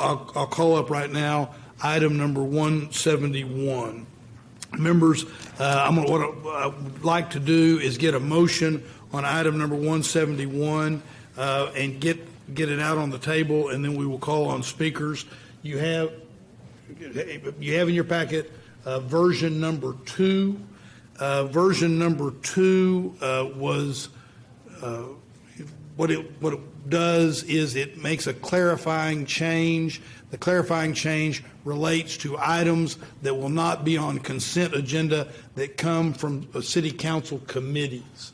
I'll call up right now item number 171. Members, what I would like to do is get a motion on item number 171 and get it out on the table, and then we will call on speakers. You have in your packet version number 2. Version number 2 was what it does is it makes a clarifying change. The clarifying change relates to items that will not be on consent agenda that come from city council committees.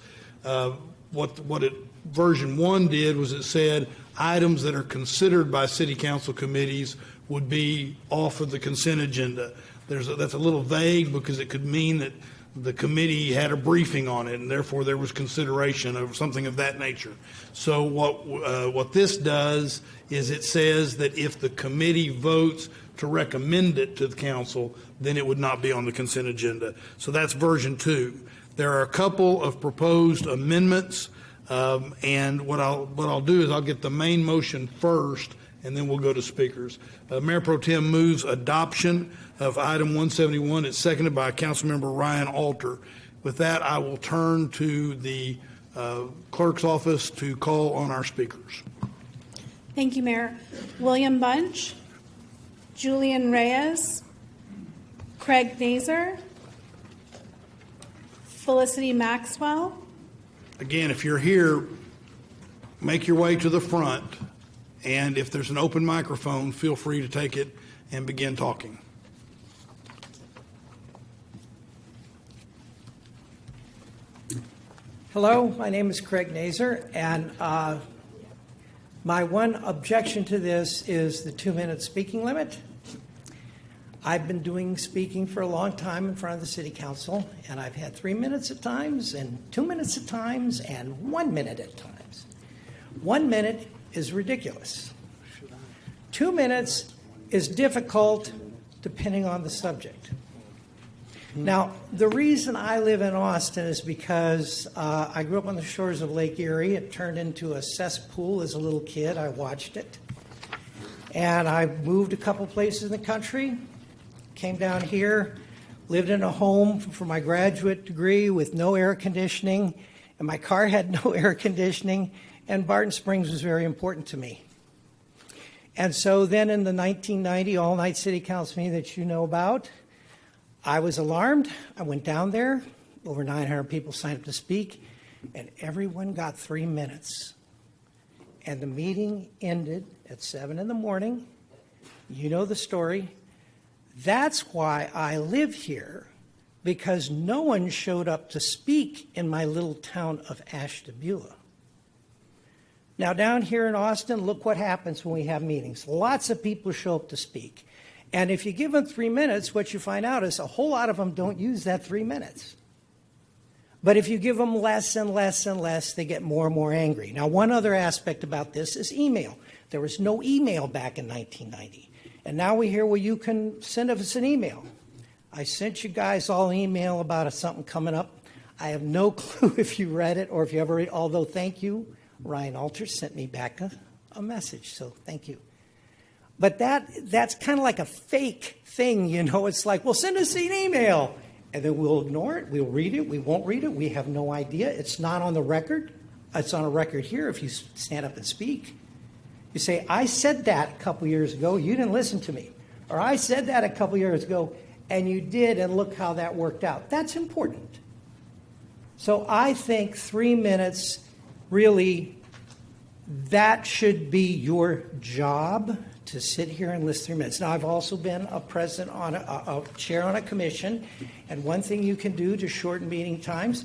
Version 1 did was it said items that are considered by city council committees would be off of the consent agenda. That's a little vague because it could mean that the committee had a briefing on it and therefore there was consideration of something of that nature. So what this does is it says that if the committee votes to recommend it to the council, then it would not be on the consent agenda. So that's version 2. There are a couple of proposed amendments, and what I'll do is I'll get the main motion first, and then we'll go to speakers. Mayor Pro Tem moves adoption of item 171. It's seconded by Councilmember Ryan Alter. With that, I will turn to the clerk's office to call on our speakers. Thank you, Mayor. William Bunch, Julian Reyes, Craig Nazer, Felicity Maxwell. Again, if you're here, make your way to the front, and if there's an open microphone, feel free to take it and begin talking. Hello, my name is Craig Nazer, and my one objection to this is the 2-minute speaking limit. I've been doing speaking for a long time in front of the City Council, and I've had 3 minutes at times, and 2 minutes at times, and 1 minute at times. 1 minute is ridiculous. 2 minutes is difficult depending on the subject. Now, the reason I live in Austin is because I grew up on the shores of Lake Erie. It turned into a cesspool as a little kid. I watched it. And I moved a couple places in the country, came down here, lived in a home for my graduate degree with no air conditioning, and my car had no air conditioning, and Barton Springs was very important to me. And so then in the 1990 all-night city council meeting that you know about, I was alarmed. I went down there. Over 900 people signed up to speak, and everyone got 3 minutes. And the meeting ended at 7 in the morning. You know the story. That's why I live here, because no one showed up to speak in my little town of Ashtabula. Now, down here in Austin, look what happens when we have meetings. Lots of people show up to speak. And if you give them 3 minutes, what you find out is a whole lot of them don't use that 3 minutes. But if you give them less and less and less, they get more and more angry. Now, one other aspect about this is email. There was no email back in 1990. And now we hear, well, you can send us an email. I sent you guys all an email about something coming up. I have no clue if you read it or if you ever read it, although thank you. Ryan Alter sent me back a message, so thank you. But that's kind of like a fake thing, you know. It's like, well, send us an email, and then we'll ignore it. We'll read it. We won't read it. We have no idea. It's not on the record. It's on a record here if you stand up and speak. You say, I said that a couple years ago. You didn't listen to me. Or I said that a couple years ago, and you did, and look how that worked out. That's important. So I think 3 minutes, really, that should be your job, to sit here and list 3 minutes. Now, I've also been a president on a chair on a commission, and one thing you can do to shorten meeting times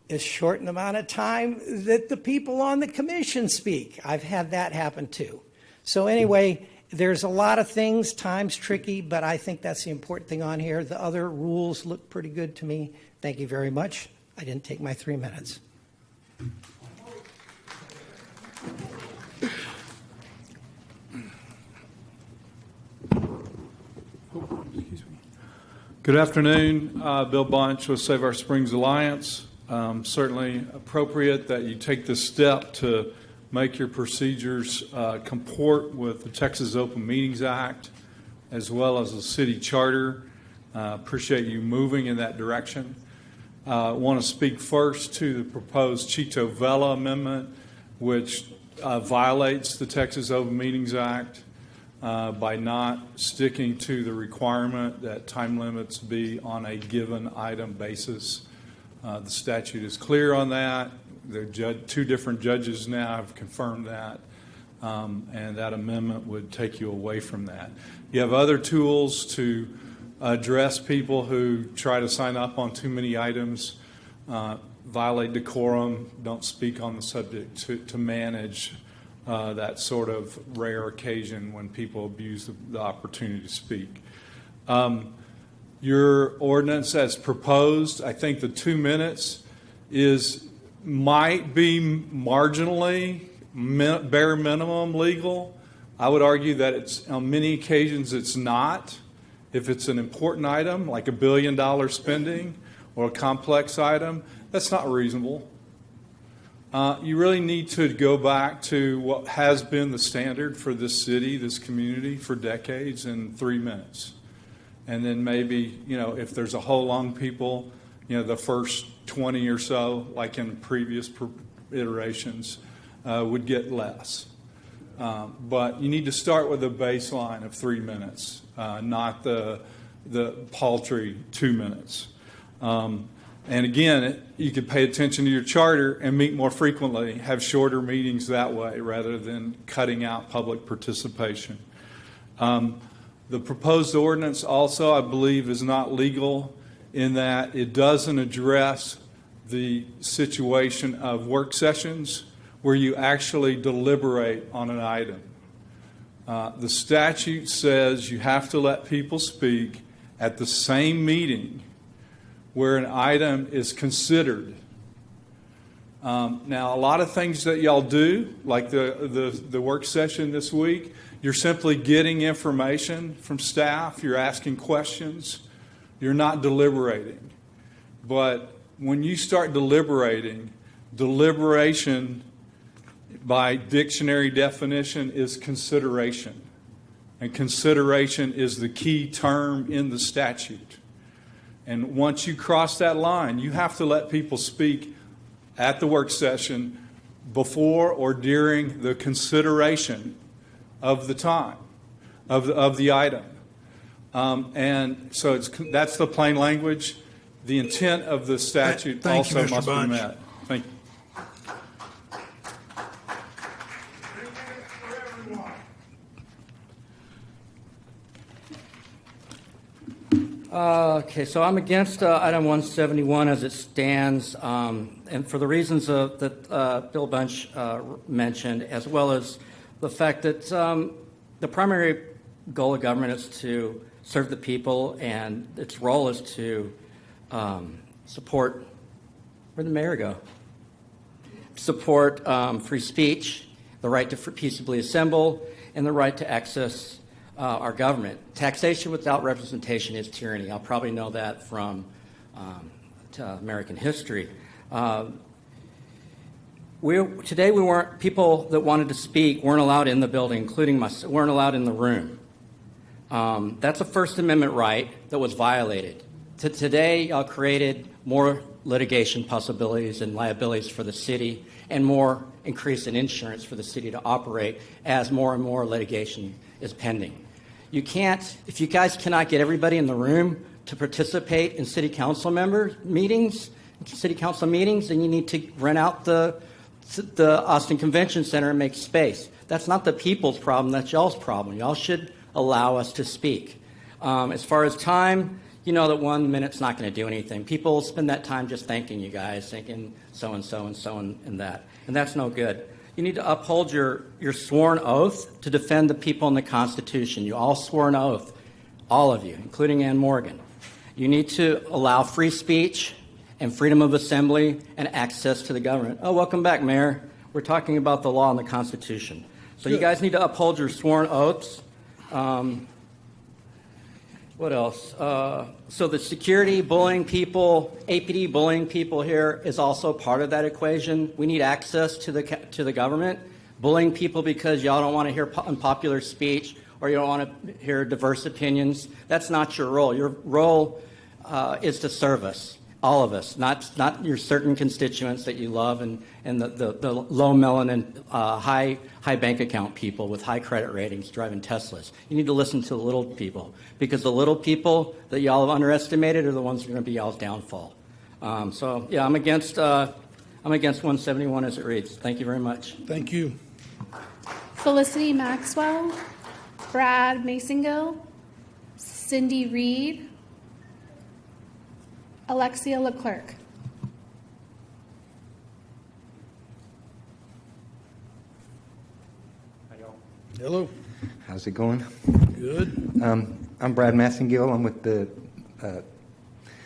is shorten the amount of time that the people on the commission speak. I've had that happen too. So anyway, there's a lot of things. Time's tricky, but I think that's the important thing on here. The other rules look pretty good to me. Thank you very much. I didn't take my 3 minutes. Good afternoon. Bill Bunch with Save Our Springs Alliance. Certainly appropriate that you take this step to make your procedures comport with the Texas Open Meetings Act as well as the city charter. Appreciate you moving in that direction. I want to speak first to the proposed Chito Vela amendment, which violates the Texas Open Meetings Act by not sticking to the requirement that time limits be on a given item basis. The statute is clear on that. Two different judges now have confirmed that, and that amendment would take you away from that. You have other tools to address people who try to sign up on too many items, violate decorum, don't speak on the subject to manage that sort of rare occasion when people abuse the opportunity to speak. Your ordinance as proposed, I think the 2 minutes might be marginally bare minimum legal. I would argue that it's on many occasions it's not. If it's an important item like $1 billion spending or a complex item, that's not reasonable. You really need to go back to what has been the standard for this city, this community for decades in 3 minutes. And then maybe, if there's a whole long people, the first 20 or so, like in previous iterations, would get less. But you need to start with a baseline of 3 minutes, not the paltry 2 minutes. And again, you could pay attention to your charter and meet more frequently, have shorter meetings that way rather than cutting out public participation. The proposed ordinance also, I believe, is not legal in that it doesn't address the situation of work sessions where you actually deliberate on an item. The statute says you have to let people speak at the same meeting where an item is considered. Now, a lot of things that y'all do, like the work session this week, you're simply getting information from staff, you're asking questions, you're not deliberating. But when you start deliberating, deliberation by dictionary definition is consideration. And consideration is the key term in the statute. And once you cross that line, you have to let people speak at the work session before or during the consideration of the time, of the item. And so that's the plain language. The intent of the statute Thank you, also Mr. must Bunch. be met. Thank you. Okay, so I'm against item 171 as it stands, and for the reasons that Bill Bunch mentioned, as well as the fact that the primary goal of government is to serve the people, and its role is to support, where'd the mayor go? Support free speech, the right to peaceably assemble, and the right to access our government. Taxation without representation is tyranny. I'll probably know that from American history. People that wanted to speak weren't allowed in the building, including myself, weren't allowed in the room. That's a First Amendment right that was violated. Today, y'all created more litigation possibilities and liabilities for the city and more increase in insurance for the city to operate as more and more litigation is pending. If you guys cannot get everybody in the room to participate in city council meetings, then you need to rent out the Austin Convention Center and make space. That's not the people's problem, that's y'all's problem. Y'all should allow us to speak. As far as time, you know that 1 minute's not going to do anything. People spend that time just thanking you guys, thinking so-and-so and so and that. And that's no good. You need to uphold your sworn oath to defend the people and the Constitution. You all swore an oath, all of you, including Ann Morgan. You need to allow free speech and freedom of assembly and access to the government. Oh, welcome back, Mayor. We're talking about the law and the Constitution. So you guys need to uphold your sworn oaths. What else? So the security, bullying people, APD bullying people here is also part of that equation. We need access to the government. bullying people because y'all don't want to hear unpopular speech or you don't want to hear diverse opinions. That's not your role. Your role is to serve us, all of us, not your certain constituents that you love and the low melanin, high bank account people with high credit ratings driving Teslas. You need to listen to the little people, because the little people that y'all have underestimated are the ones that are going to be y'all's downfall. So yeah, I'm against 171 as it reads. Thank you very much. Thank you. Felicity Maxwell, Brad Masingill, Cindy Reed, Alexia Leclerc. Hello. How's it going? Good. I'm Brad Massengill. I'm with the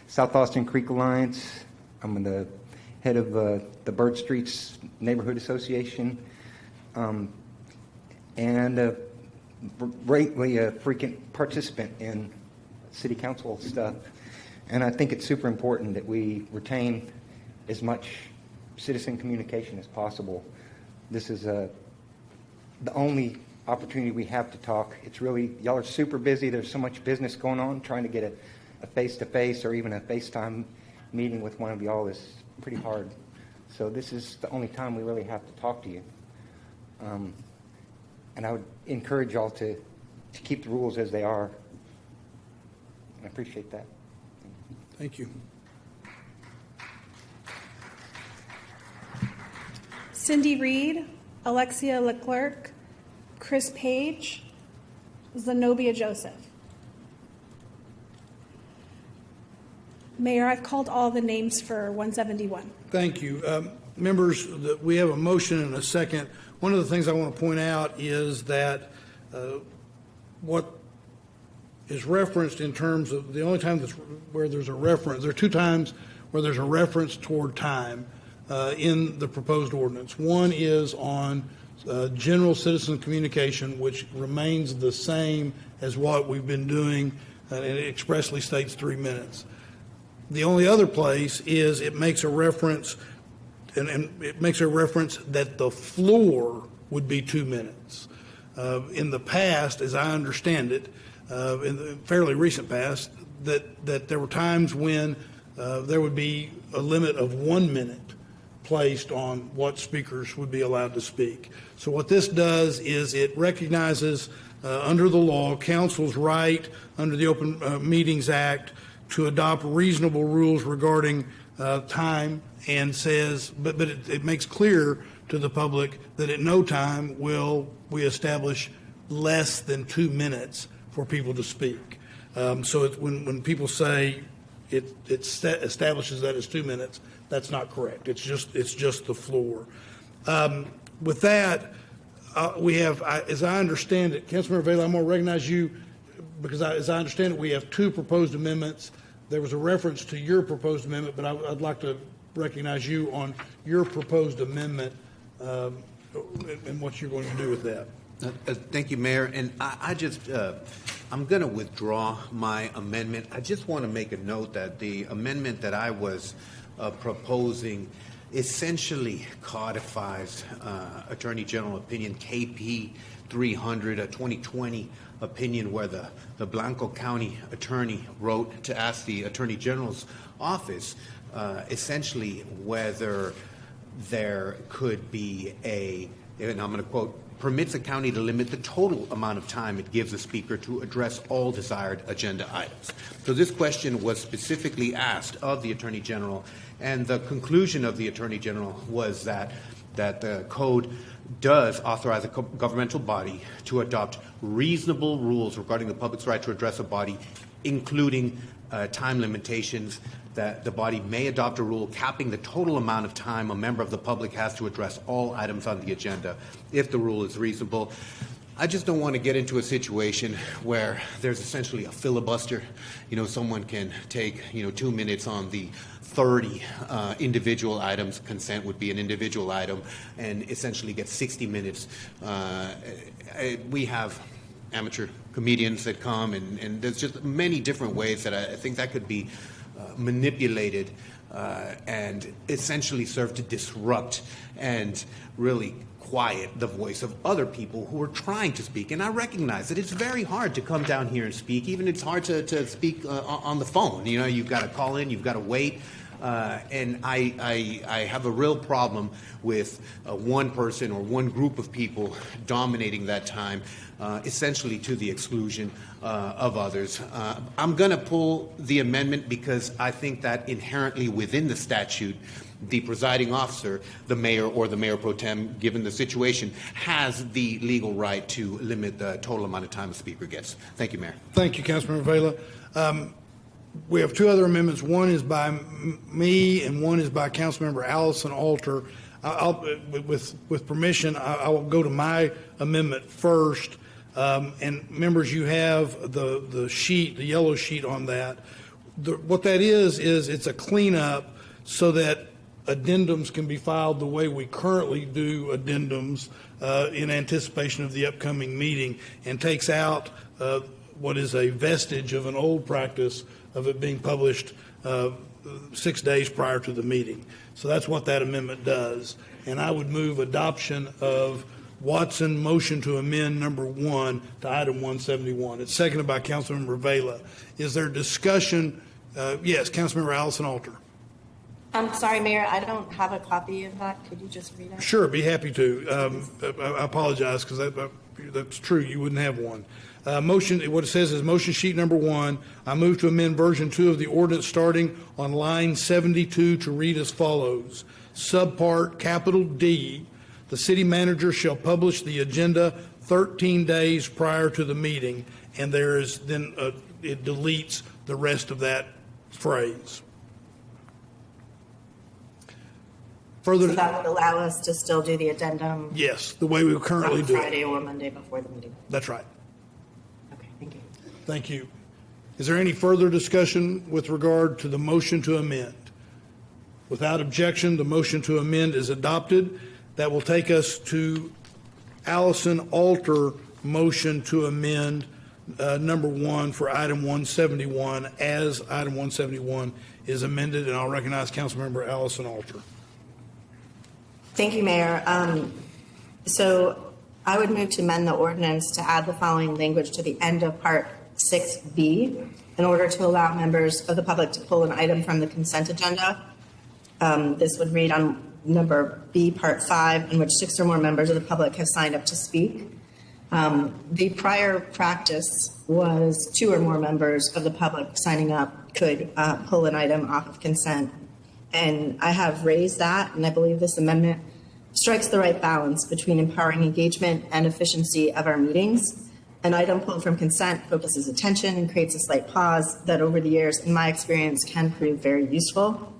South Austin Creek Alliance. I'm the head of the Bird Streets Neighborhood Association, and a greatly frequent participant in city council stuff. And I think it's super important that we retain as much citizen communication as possible. This is the only opportunity we have to talk. It's really, y'all are super busy. There's so much business going on. Trying to get a face-to-face or even a FaceTime meeting with one of y'all is pretty hard. So this is the only time we really have to talk to you. And I would encourage y'all to keep the rules as they are. I appreciate that. Thank you. Cindy Reed, Alexia Leclerc, Chris Page, Zenobia Joseph. Mayor, I've called all the names for 171. Thank you. Members, we have a motion and a second. One of the things I want to point out is that what is referenced in terms of the only time where there's a reference, there are two times where there's a reference toward time in the proposed ordinance. One is on general citizen communication, which remains the same as what we've been doing, and it expressly states 3 minutes. The only other place is it makes a reference, and it makes a reference that the floor would be 2 minutes. In the past, as I understand it, in the fairly recent past, that there were times when there would be a limit of 1 minute placed on what speakers would be allowed to speak. So what this does is it recognizes under the law council's right under the Open Meetings Act to adopt reasonable rules regarding time, and says, but it makes clear to the public that at no time will we establish less than 2 minutes for people to speak. So when people say it establishes that as 2 minutes, that's not correct. It's just the floor. With that, we have, as I understand it, Councilmember Vela, I'm going to recognize you because as I understand it, we have two proposed amendments. There was a reference to your proposed amendment, but I'd like to recognize you on your proposed amendment and what you're going to do with that. Thank you, Mayor. And I just, I'm going to withdraw my amendment. I just want to make a note that the amendment that I was proposing essentially codifies Attorney General Opinion KP 300, a 2020 opinion where the Blanco County attorney wrote to ask the Attorney General's office essentially whether there could be and I'm going to quote, permits a county to limit the total amount of time it gives a speaker to address all desired agenda items. So this question was specifically asked of the Attorney General, and the conclusion of the Attorney General was that the code does authorize a governmental body to adopt reasonable rules regarding the public's right to address a body, including time limitations, that the body may adopt a rule capping the total amount of time a member of the public has to address all items on the agenda if the rule is reasonable. I just don't want to get into a situation where there's essentially a filibuster. You know, someone can take, 2 minutes on the 30 individual items. Consent would be an individual item, and essentially get 60 minutes. We have amateur comedians that come, and there's just many different ways that I think that could be manipulated and essentially serve to disrupt and really quiet the voice of other people who are trying to speak. And I recognize that it's very hard to come down here and speak. Even it's hard to speak on the phone. You know, you've got to call in, you've got to wait. And I have a real problem with one person or one group of people dominating that time, essentially to the exclusion of others. I'm going to pull the amendment because I think that inherently within the statute, the presiding officer, the mayor or the mayor pro tem, given the situation, has the legal right to limit the total amount of time a speaker gets. Thank you, Mayor. Thank you, Councilmember Vela. We have two other amendments. One is by me and one is by Councilmember Allison Alter. With permission, I will go to my amendment first. And members, you have the sheet, the yellow sheet on that. What that is it's a cleanup so that addendums can be filed the way we currently do addendums in anticipation of the upcoming meeting, and takes out what is a vestige of an old practice of it being published 6 days prior to the meeting. So that's what that amendment does. And I would move adoption of Watson motion to amend number 1 to item 171. It's seconded by Councilmember Vela. Is there discussion? Yes, Councilmember Allison Alter. I'm sorry, Mayor, I don't have a copy of that. Could you just read it? Sure, be happy to. I apologize because that's true. You wouldn't have one. Motion, what it says is motion sheet number 1. I move to amend version 2 of the ordinance starting on line 72 to read as follows. Subpart capital D, the city manager shall publish the agenda 13 days prior to the meeting, and there is then it deletes the rest of that phrase. Further, So that would allow us to still do the addendum yes, the way we currently on do Friday it. or Monday before the meeting. That's right. Okay, thank you. Thank you. Is there any further discussion with regard to the motion to amend? Without objection, the motion to amend is adopted. That will take us to Allison Alter motion to amend number 1 for item 171 as item 171 is amended, and I'll recognize Councilmember Allison Alter. Thank you, Mayor. So I would move to amend the ordinance to add the following language to the end of Part 6B in order to allow members of the public to pull an item from the consent agenda. This would read on number B, Part 5, in which 6 or more members of the public have signed up to speak. The prior practice was 2 or more members of the public signing up could pull an item off of consent. And I have raised that, and I believe this amendment strikes the right balance between empowering engagement and efficiency of our meetings. An item pulled from consent focuses attention and creates a slight pause that over the years, in my experience, can prove very useful.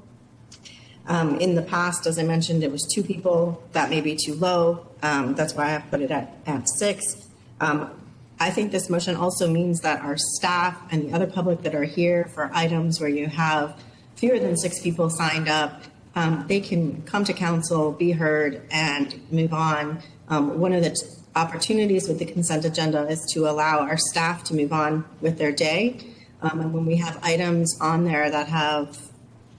In the past, as I mentioned, it was 2 people. That may be too low. That's why I put it at 6. I think this motion also means that our staff and the other public that are here for items where you have fewer than 6 people signed up, they can come to council, be heard, and move on. One of the opportunities with the consent agenda is to allow our staff to move on with their day. And when we have items on there that have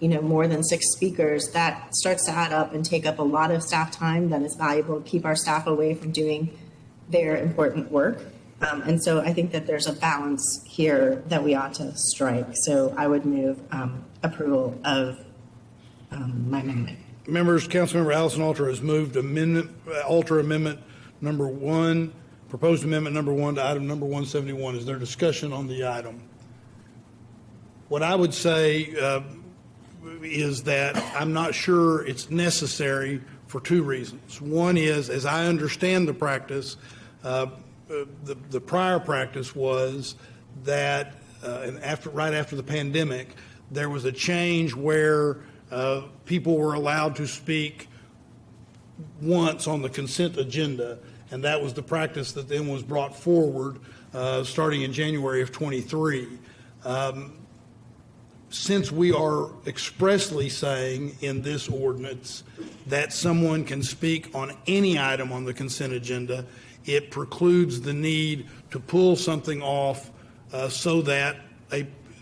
more than 6 speakers, that starts to add up and take up a lot of staff time that is valuable to keep our staff away from doing their important work. And so I think that there's a balance here that we ought to strike. So I would move approval of my amendment. Members, Councilmember Allison Alter has moved amendment number 1, proposed amendment number 1 to item number 171. Is there discussion on the item? What I would say is that I'm not sure it's necessary for 2 reasons. One is, as I understand the practice, the prior practice was that right after the pandemic, there was a change where people were allowed to speak once on the consent agenda, and that was the practice that then was brought forward starting in January of 23. Since we are expressly saying in this ordinance that someone can speak on any item on the consent agenda, it precludes the need to pull something off so that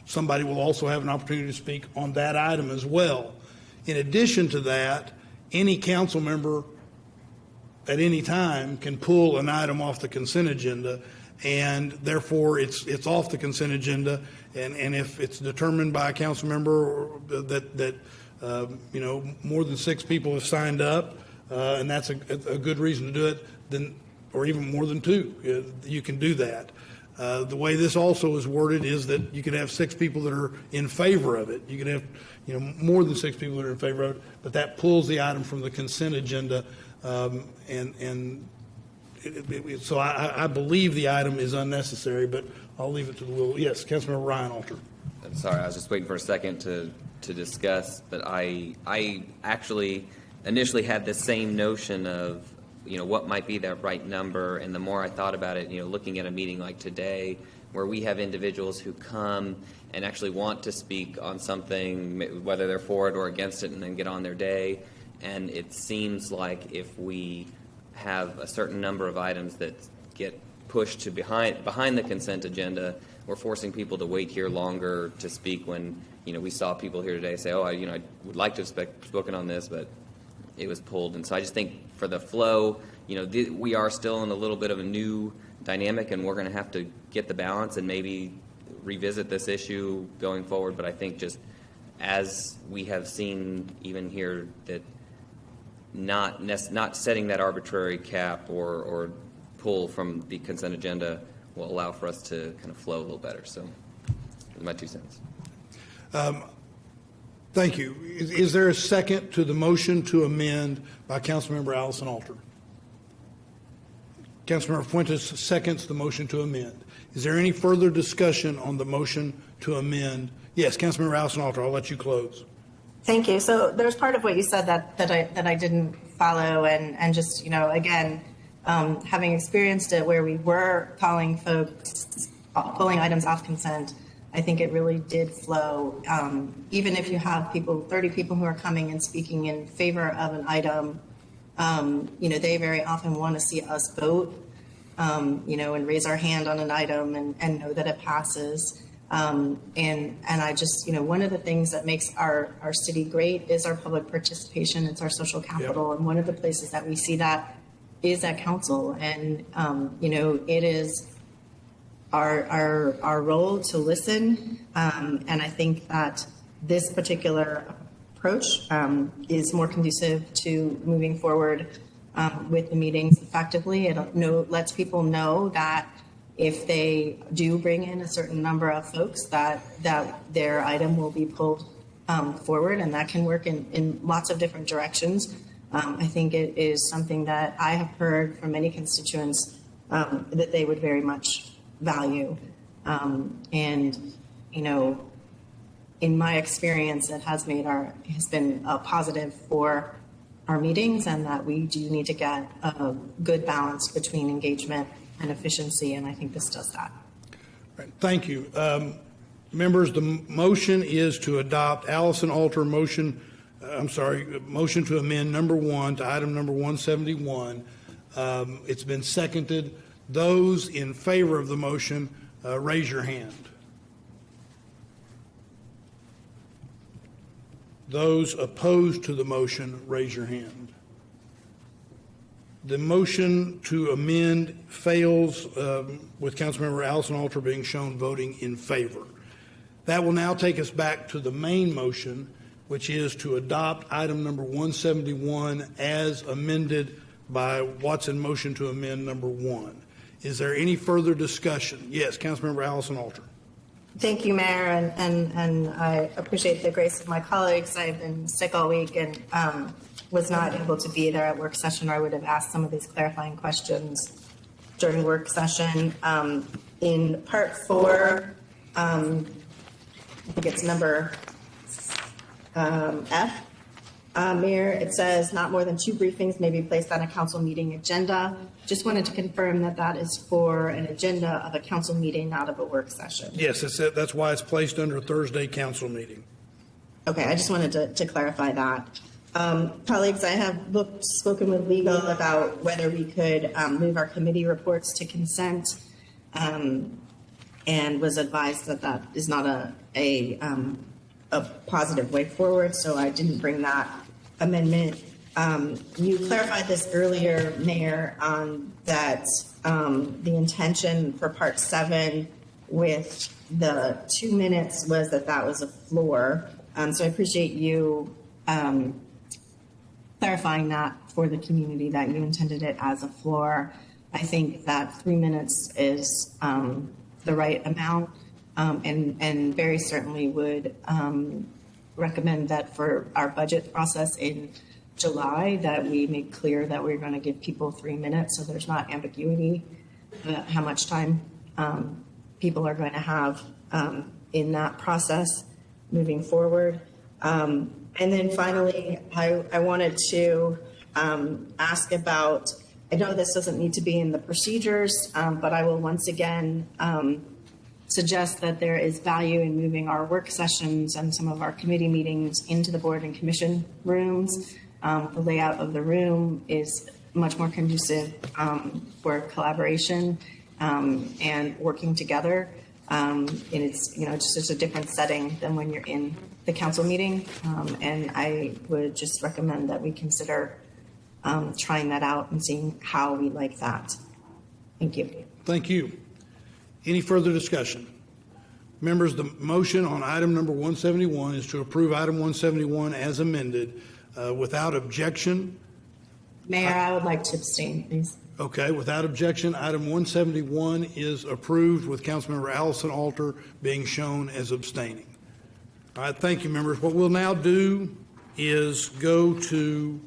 somebody will also have an opportunity to speak on that item as well. In addition to that, any council member at any time can pull an item off the consent agenda, and therefore it's off the consent agenda. And if it's determined by a council member that more than 6 people have signed up, and that's a good reason to do it, then, or even more than 2, you can do that. The way this also is worded is that you could have 6 people that are in favor of it. You could have, more than 6 people that are in favor of it, but that pulls the item from the consent agenda. So I believe the item is unnecessary, but I'll leave it to the will. Yes, Councilmember Ryan Alter. I'm sorry, I was just waiting for a second to discuss, but I actually initially had the same notion of, what might be that right number, and the more I thought about it, looking at a meeting like today, where we have individuals who come and actually want to speak on something, whether they're for it or against it, and then get on their day, and it seems like if we have a certain number of items that get pushed to behind the consent agenda, we're forcing people to wait here longer to speak when, we saw people here today say, I would like to have spoken on this, but it was pulled. And so I just think for the flow, we are still in a little bit of a new dynamic, and we're going to have to get the balance and maybe revisit this issue going forward. But I think just as we have seen even here, that not setting that arbitrary cap or pull from the consent agenda will allow for us to kind of flow a little better. So that's my 2 cents. Thank you. Is there a second to the motion to amend by Councilmember Allison Alter? Councilmember Fuentes seconds the motion to amend. Is there any further discussion on the motion to amend? Yes, Councilmember Allison Alter, I'll let you close. Thank you. So there's part of what you said that I didn't follow, and just, again, having experienced it where we were calling folks, pulling items off consent, I think it really did flow. Even if you have 30 people who are coming and speaking in favor of an item, they very often want to see us vote, and raise our hand on an item and know that it passes. And I just, one of the things that makes our city great is our public participation. It's our social capital. Yep. And one of the places that we see that is at council. And, it is our role to listen. And I think that this particular approach is more conducive to moving forward with the meetings effectively. It lets people know that if they do bring in a certain number of folks, that their item will be pulled forward, and that can work in lots of different directions. I think it is something that I have heard from many constituents that they would very much value. And, in my experience, it has been a positive for our meetings, and that we do need to get a good balance between engagement and efficiency, and I think this does that. Right. Thank you. Members, the motion is to adopt Allison Alter motion to amend number 1 to item number 171. It's been seconded. Those in favor of the motion, raise your hand. Those opposed to the motion, raise your hand. The motion to amend fails with Councilmember Allison Alter being shown voting in favor. That will now take us back to the main motion, which is to adopt item number 171 as amended by Watson motion to amend number 1. Is there any further discussion? Yes, Councilmember Allison Alter. Thank you, Mayor, and I appreciate the grace of my colleagues. I've been sick all week and was not able to be there at work session, or I would have asked some of these clarifying questions during work session. In part 4, I think it's number F, Mayor, it says not more than 2 briefings may be placed on a council meeting agenda. Just wanted to confirm that is for an agenda of a council meeting, not of a work session. Yes, that's why it's placed under a Thursday council meeting. Okay, I just wanted to clarify that. Colleagues, I have spoken with legal about whether we could move our committee reports to consent, and was advised that is not a positive way forward, so I didn't bring that amendment You clarified this earlier, Mayor, that the intention for Part 7 with the 2 minutes was that was a floor. So I appreciate you clarifying that for the community, that you intended it as a floor. I think that 3 minutes is the right amount, and very certainly would recommend that for our budget process in July, that we make clear that we're going to give people 3 minutes, so there's not ambiguity about how much time people are going to have in that process moving forward. And then finally, I wanted to ask about, I know this doesn't need to be in the procedures, but I will once again suggest that there is value in moving our work sessions and some of our committee meetings into the board and commission rooms. The layout of the room is much more conducive for collaboration and working together. And it's, it's just a different setting than when you're in the council meeting. And I would just recommend that we consider trying that out and seeing how we like that. Thank you. Thank you. Any further discussion? Members, the motion on item number 171 is to approve item 171 as amended without objection. Mayor, I would like to abstain, please. Okay, without objection, item 171 is approved with Councilmember Allison Alter being shown as abstaining. All right, thank you, members. What we'll now do is go to